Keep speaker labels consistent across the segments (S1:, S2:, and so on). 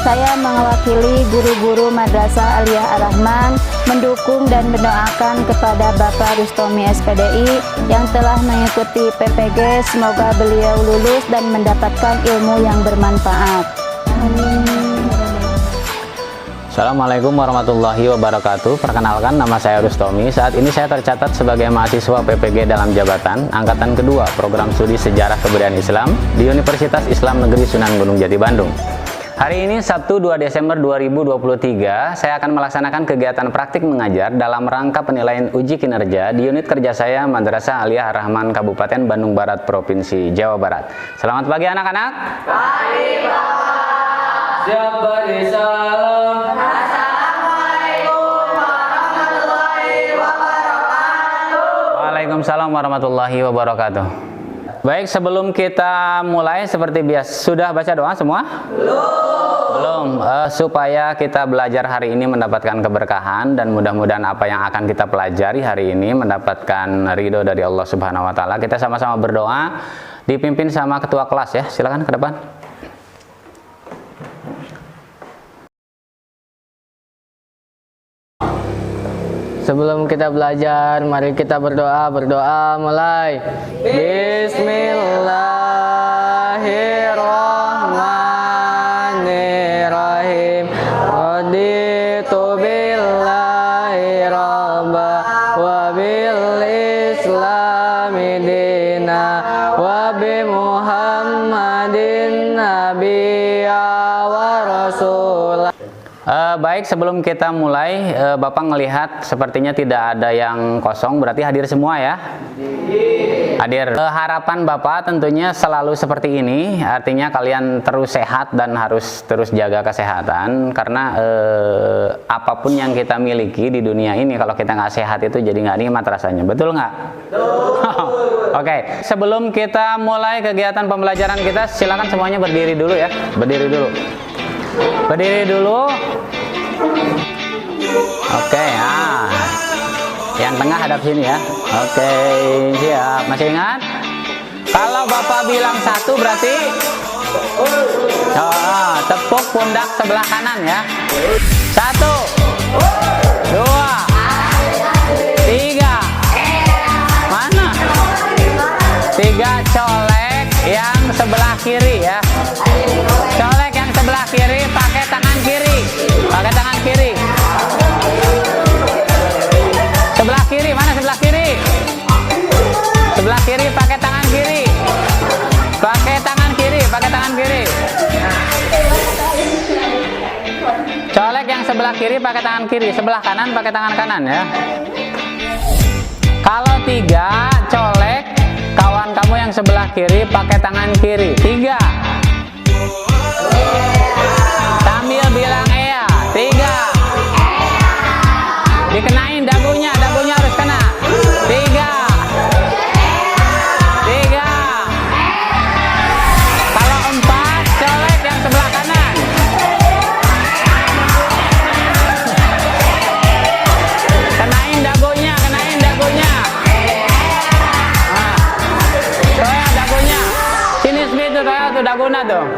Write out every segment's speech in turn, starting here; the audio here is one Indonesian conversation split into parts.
S1: saya mewakili guru-guru Madrasah Aliyah Ar-Rahman mendukung dan mendoakan kepada Bapak Rustomi SPDI yang telah mengikuti PPG. Semoga beliau lulus dan mendapatkan ilmu yang bermanfaat.
S2: Assalamualaikum warahmatullahi wabarakatuh. Perkenalkan, nama saya Rustomi. Saat ini saya tercatat sebagai mahasiswa PPG dalam jabatan angkatan kedua program studi Sejarah Kebudayaan Islam di Universitas Islam Negeri Sunan Gunung Jati, Bandung. Hari ini Sabtu 2 Desember 2023, saya akan melaksanakan kegiatan praktik mengajar dalam rangka penilaian uji kinerja di unit kerja saya Madrasah Aliyah Ar-Rahman Kabupaten Bandung Barat, Provinsi Jawa Barat. Selamat pagi anak-anak.
S3: Pagi, Pak.
S2: Siap beri salam. Waalaikumsalam warahmatullahi wabarakatuh. Baik, sebelum kita mulai seperti biasa, sudah baca doa semua? Belum. Supaya kita belajar hari ini mendapatkan keberkahan dan mudah-mudahan apa yang akan kita pelajari hari ini mendapatkan ridho dari Allah Subhanahu wa taala. Kita sama-sama berdoa dipimpin sama ketua kelas ya. Silakan ke depan.
S3: Sebelum kita belajar, mari kita berdoa. Berdoa mulai. Bismillahirrahmanirrahim. Raditu billahi rabba wa bil islami dina wa bi muhammadin nabiyya wa rasulah.
S2: Baik, sebelum kita mulai, Bapak melihat sepertinya tidak ada yang kosong, berarti hadir semua ya? Hadir. Harapan Bapak tentunya selalu seperti ini, artinya kalian terus sehat dan harus terus jaga kesehatan, karena apapun yang kita miliki di dunia ini, kalau kita nggak sehat itu jadi nggak nikmat rasanya, betul nggak? Betul. Oke, sebelum kita mulai kegiatan pembelajaran kita, silakan semuanya berdiri dulu ya, berdiri dulu. Berdiri dulu. Oke, yang tengah hadap sini ya. Oke, siap. Masih ingat? Kalau Bapak bilang satu berarti tepuk pundak sebelah kanan ya. 1, 2, 3. Mana? 3, colek yang sebelah kiri ya. Colek yang sebelah kiri pakai tangan kiri. Pakai tangan kiri. Sebelah kiri, mana sebelah kiri? Sebelah kiri pakai tangan kiri. Pakai tangan kiri, pakai tangan kiri. Colek yang sebelah kiri pakai tangan kiri, sebelah kanan pakai tangan kanan ya. Kalau 3, colek kawan kamu yang sebelah kiri pakai tangan kiri. 3. Sambil bilang iya. 3. Dikenain dagunya, dagunya harus kena. 3. 3. Kalau 4, colek yang sebelah kanan. Kenain dagunya, kenain dagunya. Soya dagunya. Sini segitu soya tuh dagunya tuh.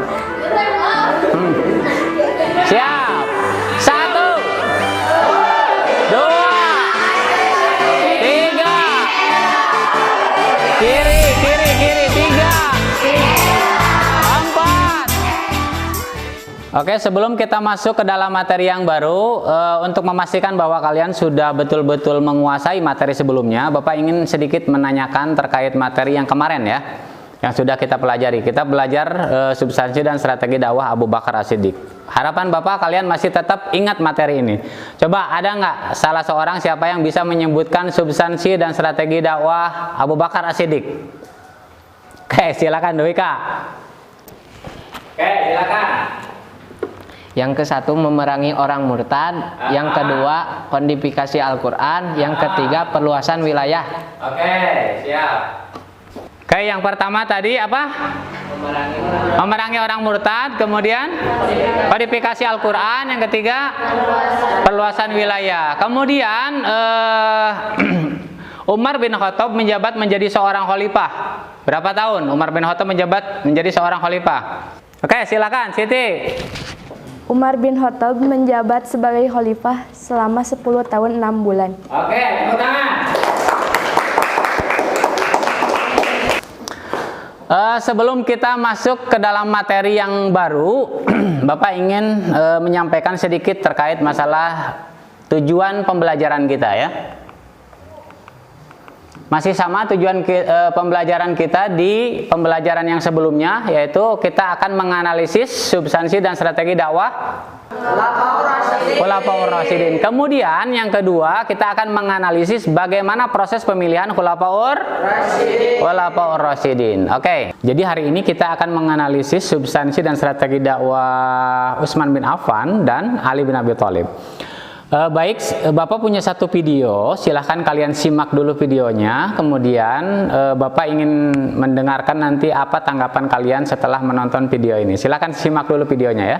S2: Siap. 1, 2, 3. Kiri, kiri, kiri. 3, 4. Oke, sebelum kita masuk ke dalam materi yang baru, untuk memastikan bahwa kalian sudah betul-betul menguasai materi sebelumnya, Bapak ingin sedikit menanyakan terkait materi yang kemarin ya, yang sudah kita pelajari. Kita belajar substansi dan strategi dakwah Abu Bakar As-Siddiq. Harapan Bapak kalian masih tetap ingat materi ini. Coba ada nggak salah seorang siapa yang bisa menyebutkan substansi dan strategi dakwah Abu Bakar As-Siddiq? Oke, silakan Dwika. Oke, silakan.
S3: Yang ke-1 memerangi orang murtad, yang kedua kodifikasi Al-Quran, yang ketiga perluasan wilayah.
S2: Oke, siap. Oke, yang pertama tadi apa? Memerangi orang murtad, kemudian kodifikasi Al-Quran, yang ketiga perluasan wilayah. Kemudian Umar bin Khattab menjabat menjadi seorang khalifah. Berapa tahun Umar bin Khattab menjabat menjadi seorang khalifah? Oke, silakan Siti.
S4: Umar bin Khattab menjabat sebagai khalifah selama 10 tahun 6 bulan.
S2: Oke, tepuk tangan. Sebelum kita masuk ke dalam materi yang baru, Bapak ingin menyampaikan sedikit terkait masalah tujuan pembelajaran kita ya. Masih sama tujuan pembelajaran kita di pembelajaran yang sebelumnya, yaitu kita akan menganalisis substansi dan strategi dakwah Khulafaur Rasyidin. Kemudian yang kedua, kita akan menganalisis bagaimana proses pemilihan Khulafaur Rasyidin. Oke, jadi hari ini kita akan menganalisis substansi dan strategi dakwah Utsman bin Affan dan Ali bin Abi Thalib. Baik, Bapak punya satu video, silahkan kalian simak dulu videonya, kemudian Bapak ingin mendengarkan nanti apa tanggapan kalian setelah menonton video ini. Silahkan simak dulu videonya ya.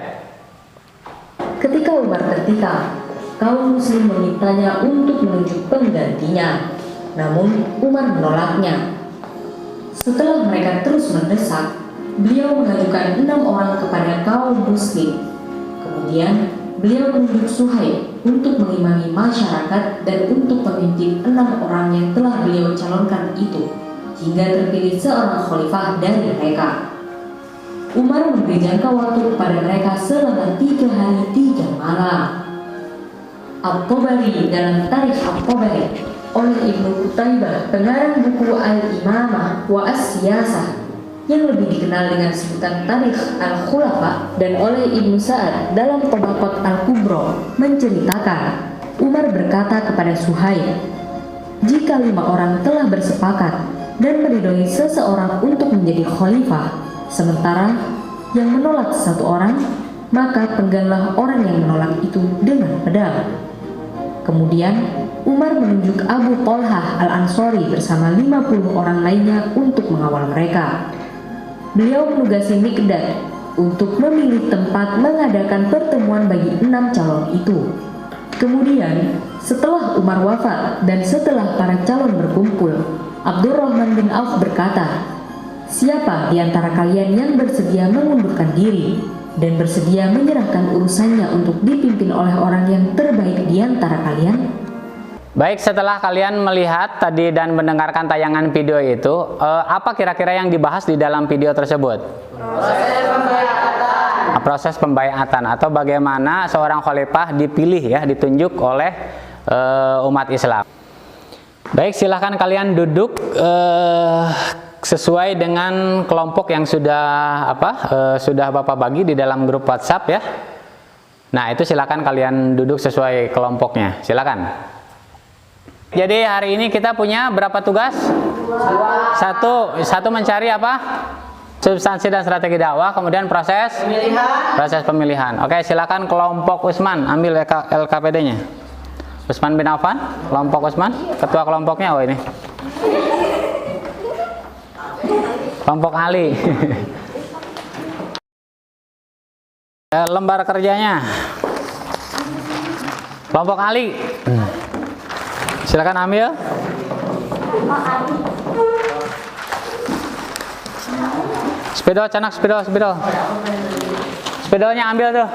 S5: Ketika Umar tertikam, kaum muslim memintanya untuk menunjuk penggantinya, namun Umar menolaknya. Setelah mereka terus mendesak, beliau mengajukan 6 orang kepada kaum muslim. Kemudian beliau menunjuk Suhaib untuk mengimami masyarakat dan untuk memimpin 6 orang yang telah beliau calonkan itu, hingga terpilih seorang khalifah dari mereka. Umar memberi jangka waktu kepada mereka selama 3 hari 3 malam. At-Tabari dalam Tarikh At-Tabari oleh Ibnu Qutaibah, pengarang buku Al-Imamah wa As-Siyasah yang lebih dikenal dengan sebutan Tarikh Al-Khulafa, dan oleh Ibnu Sa'ad dalam Tabaqat Al-Kubra menceritakan Umar berkata kepada Suhaib, jika 5 orang telah bersepakat dan meridhoi seseorang untuk menjadi khalifah, sementara yang menolak 1 orang, maka pengganlah orang yang menolak itu dengan pedang. Kemudian Umar menunjuk Abu Thalhah Al-Ansari bersama 50 orang lainnya untuk mengawal mereka. Beliau menugasi Miqdad untuk memilih tempat mengadakan pertemuan bagi 6 calon itu. Kemudian, setelah Umar wafat dan setelah para calon berkumpul, Abdurrahman bin Auf berkata, siapa di antara kalian yang bersedia mengundurkan diri dan bersedia menyerahkan urusannya untuk dipimpin oleh orang yang terbaik di antara kalian?
S2: Baik, setelah kalian melihat tadi dan mendengarkan tayangan video itu, apa kira-kira yang dibahas di dalam video tersebut? Proses pembaiatan atau bagaimana seorang khalifah dipilih ya, ditunjuk oleh umat Islam. Baik, silahkan kalian duduk sesuai dengan kelompok yang sudah Bapak bagi di dalam grup WhatsApp ya. Nah, itu silahkan kalian duduk sesuai kelompoknya. Silakan. Jadi hari ini kita punya berapa tugas? Satu mencari apa? Substansi dan strategi dakwah, kemudian proses pemilihan. Oke, silakan kelompok Utsman ambil LKPD-nya. Utsman bin Affan, kelompok Utsman, ketua kelompoknya ini. Kelompok Ali. Lembar kerjanya. Kelompok Ali. Silakan ambil. Spidol, canak spidol. Spidolnya ambil tuh.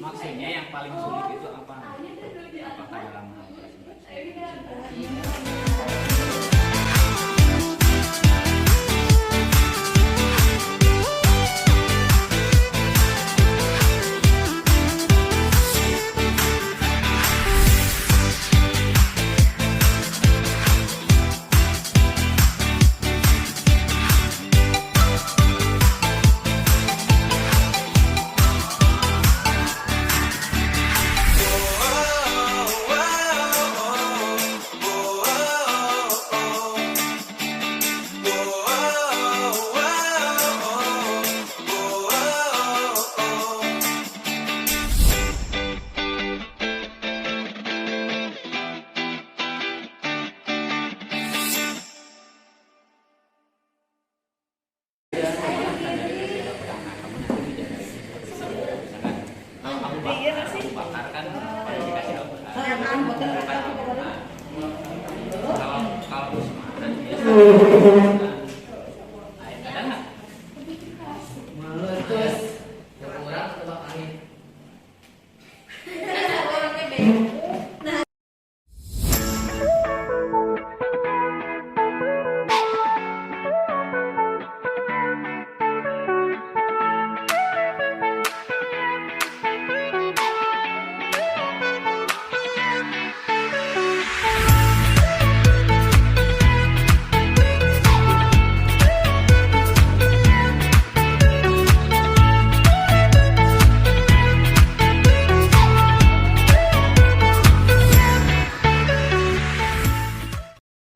S2: Maksudnya yang paling sulit itu apa? Apakah dalam hal presentasi?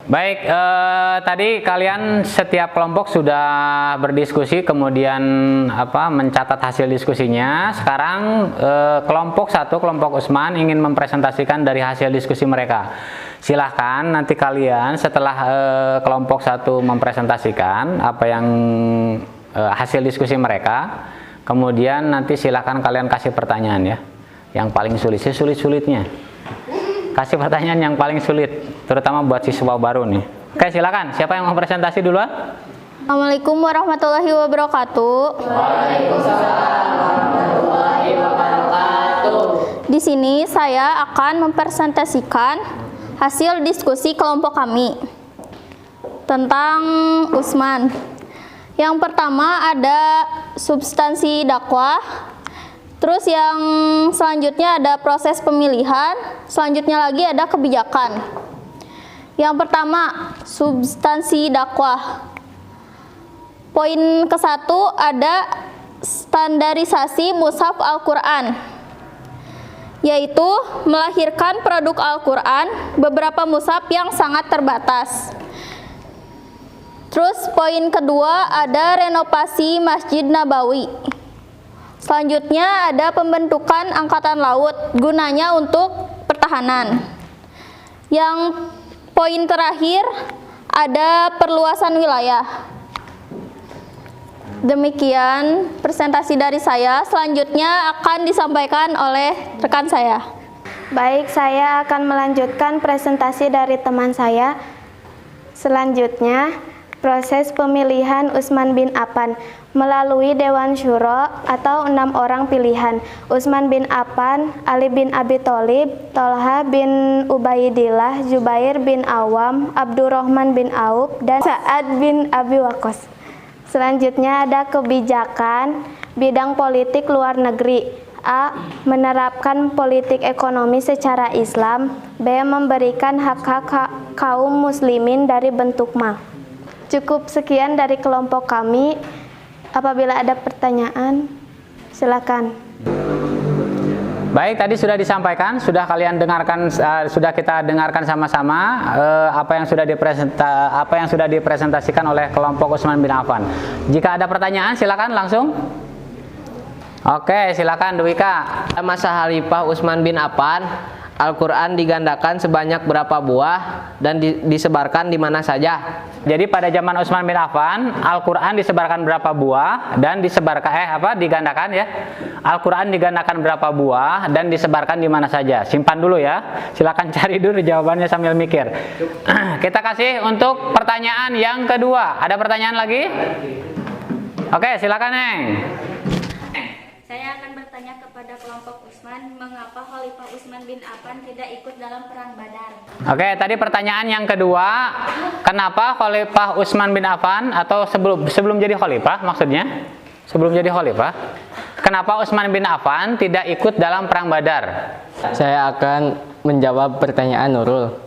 S2: Baik, tadi kalian setiap kelompok sudah berdiskusi, kemudian mencatat hasil diskusinya. Sekarang kelompok 1, kelompok Usman ingin mempresentasikan dari hasil diskusi mereka. Silahkan nanti kalian setelah kelompok 1 mempresentasikan apa yang hasil diskusi mereka, kemudian nanti silahkan kalian kasih pertanyaan ya, yang paling sulit, sulit-sulitnya. Kasih pertanyaan yang paling sulit, terutama buat siswa baru nih. Oke, silakan. Siapa yang mau presentasi duluan?
S1: Assalamualaikum warahmatullahi wabarakatuh.
S3: Waalaikumsalam warahmatullahi wabarakatuh.
S1: Di sini saya akan mempresentasikan hasil diskusi kelompok kami tentang Usman. Yang pertama ada substansi dakwah. Terus yang selanjutnya ada proses pemilihan, selanjutnya lagi ada kebijakan. Yang pertama, substansi dakwah. Poin ke-1 ada standarisasi mushaf Al-Quran, yaitu melahirkan produk Al-Quran, beberapa mushaf yang sangat terbatas. Terus poin kedua ada renovasi Masjid Nabawi. Selanjutnya ada pembentukan angkatan laut, gunanya untuk pertahanan. Yang poin terakhir ada perluasan wilayah. Demikian presentasi dari saya. Selanjutnya akan disampaikan oleh rekan saya.
S4: Baik, saya akan melanjutkan presentasi dari teman saya. Selanjutnya, proses pemilihan Utsman bin Affan melalui Dewan Syuro atau 6 orang pilihan. Utsman bin Affan, Ali bin Abi Thalib, Thalha bin Ubaidillah, Zubair bin Awam, Abdurrahman bin Auf, dan Sa'ad bin Abi Waqqas. Selanjutnya ada kebijakan bidang politik luar negeri. A. Menerapkan politik ekonomi secara Islam. B. Memberikan hak-hak kaum muslimin dari bentuk ma. Cukup sekian dari kelompok kami. Apabila ada pertanyaan, silakan.
S2: Baik, tadi sudah disampaikan, sudah kalian dengarkan, sudah kita dengarkan sama-sama apa yang sudah dipresentasikan oleh kelompok Utsman bin Affan. Jika ada pertanyaan, silakan langsung. Oke, silakan Dwika.
S3: Masa Khalifah Utsman bin Affan, Al-Quran digandakan sebanyak berapa buah dan disebarkan di mana saja?
S2: Jadi pada zaman Utsman bin Affan, Al-Quran disebarkan berapa buah dan digandakan ya. Al-Quran digandakan berapa buah dan disebarkan di mana saja. Simpan dulu ya. Silakan cari dulu jawabannya sambil mikir. Kita kasih untuk pertanyaan yang kedua. Ada pertanyaan lagi? Oke, silakan Neng.
S1: Saya akan bertanya kepada kelompok Utsman, mengapa Khalifah Utsman bin Affan tidak ikut dalam perang Badar?
S2: Oke, tadi pertanyaan yang kedua, kenapa Khalifah Utsman bin Affan atau sebelum jadi khalifah maksudnya? Sebelum jadi khalifah, kenapa Utsman bin Affan tidak ikut dalam perang Badar?
S3: Saya akan menjawab pertanyaan Nurul.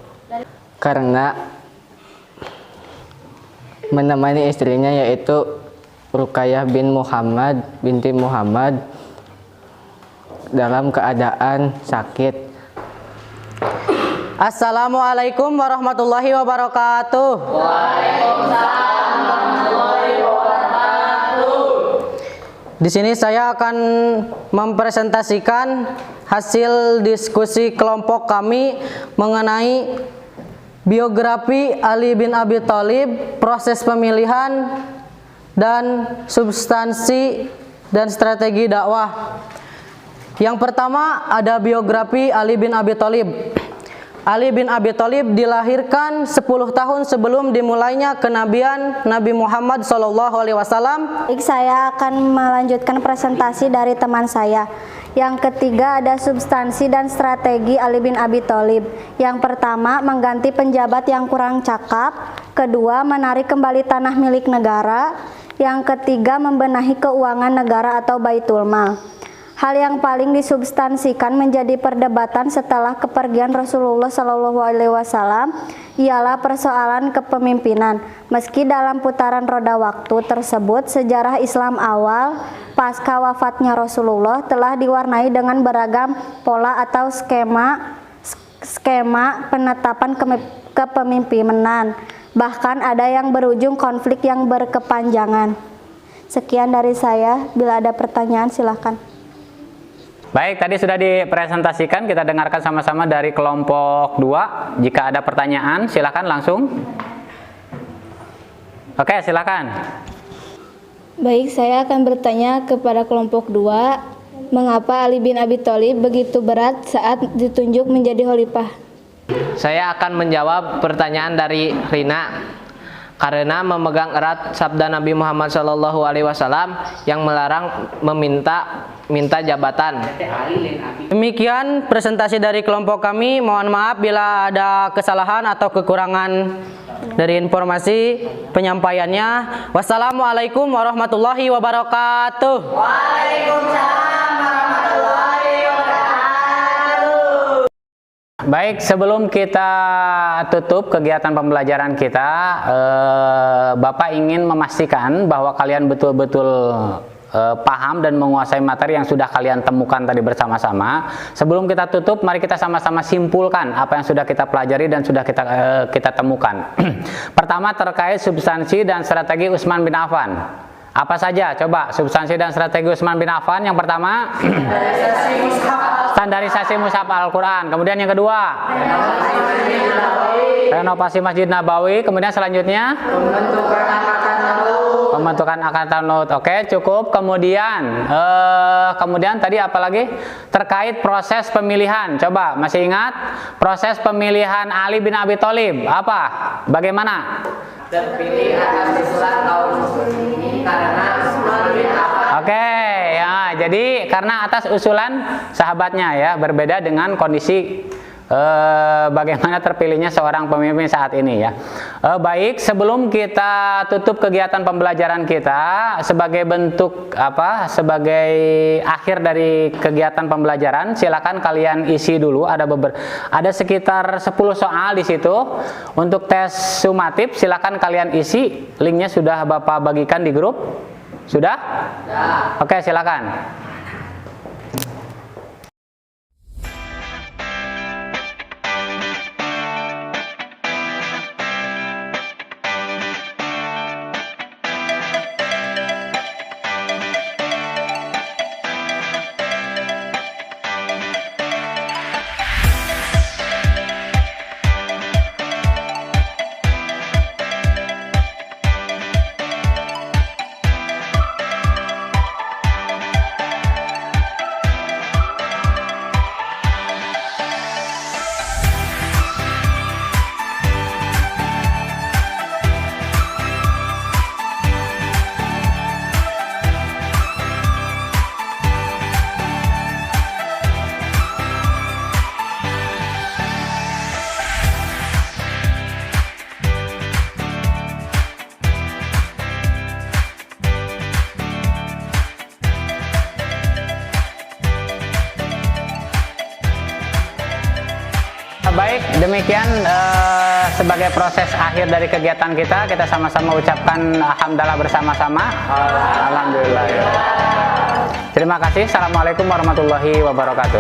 S3: Karena menemani istrinya yaitu Ruqayyah binti Muhammad dalam keadaan sakit.
S6: Assalamualaikum warahmatullahi wabarakatuh.
S3: Waalaikumsalam warahmatullahi wabarakatuh.
S6: Di sini saya akan mempresentasikan hasil diskusi kelompok kami mengenai biografi Ali bin Abi Thalib, proses pemilihan, dan substansi dan strategi dakwah. Yang pertama ada biografi Ali bin Abi Thalib. Ali bin Abi Thalib dilahirkan 10 tahun sebelum dimulainya kenabian Nabi Muhammad SAW.
S1: Baik, saya akan melanjutkan presentasi dari teman saya. Yang ketiga ada substansi dan strategi Ali bin Abi Thalib. Yang pertama, mengganti penjabat yang kurang cakap. Kedua, menarik kembali tanah milik negara. Yang ketiga, membenahi keuangan negara atau Baitul Mal. Hal yang paling disubstansikan menjadi perdebatan setelah kepergian Rasulullah SAW ialah persoalan kepemimpinan. Meski dalam putaran roda waktu tersebut, sejarah Islam awal pasca wafatnya Rasulullah telah diwarnai dengan beragam pola atau skema penetapan kepemimpinan. Bahkan ada yang berujung konflik yang berkepanjangan. Sekian dari saya. Bila ada pertanyaan silahkan.
S2: Baik, tadi sudah dipresentasikan, kita dengarkan sama-sama dari kelompok 2. Jika ada pertanyaan, silakan langsung. Oke, silakan.
S7: Baik, saya akan bertanya kepada kelompok 2, mengapa Ali bin Abi Thalib begitu berat saat ditunjuk menjadi khalifah?
S3: Saya akan menjawab pertanyaan dari Rina. Karena memegang erat sabda Nabi Muhammad SAW yang melarang minta jabatan.
S6: Demikian presentasi dari kelompok kami. Mohon maaf bila ada kesalahan atau kekurangan dari informasi penyampaiannya. Wassalamualaikum warahmatullahi wabarakatuh. Waalaikumsalam warahmatullahi wabarakatuh.
S2: Baik, sebelum kita tutup kegiatan pembelajaran kita, Bapak ingin memastikan bahwa kalian betul-betul paham dan menguasai materi yang sudah kalian temukan tadi bersama-sama. Sebelum kita tutup, mari kita sama-sama simpulkan apa yang sudah kita pelajari dan sudah kita temukan. Pertama, terkait substansi dan strategi Utsman bin Affan. Apa saja? Coba substansi dan strategi Utsman bin Affan. Yang pertama, standarisasi mushaf Al-Quran. Kemudian yang kedua, renovasi Masjid Nabawi. Kemudian selanjutnya, pembentukan Angkatan Laut. Oke, cukup. Kemudian tadi apa lagi? Terkait proses pemilihan. Coba, masih ingat proses pemilihan Ali bin Abi Thalib? Apa? Bagaimana?
S3: Terpilih atas usulan kaum muslimin karena Utsman bin Affan.
S2: Oke, ya, jadi karena atas usulan sahabatnya ya, berbeda dengan kondisi bagaimana terpilihnya seorang pemimpin saat ini ya. Baik, sebelum kita tutup kegiatan pembelajaran kita, sebagai bentuk sebagai akhir dari kegiatan pembelajaran, silakan kalian isi dulu. Ada sekitar 10 soal di situ untuk tes sumatif. Silakan kalian isi. Linknya sudah Bapak bagikan di grup. Sudah? Oke, silakan. Baik, demikian sebagai proses akhir dari kegiatan kita sama-sama ucapkan alhamdulillah bersama-sama. Alhamdulillah. Terima kasih. Assalamualaikum warahmatullahi wabarakatuh.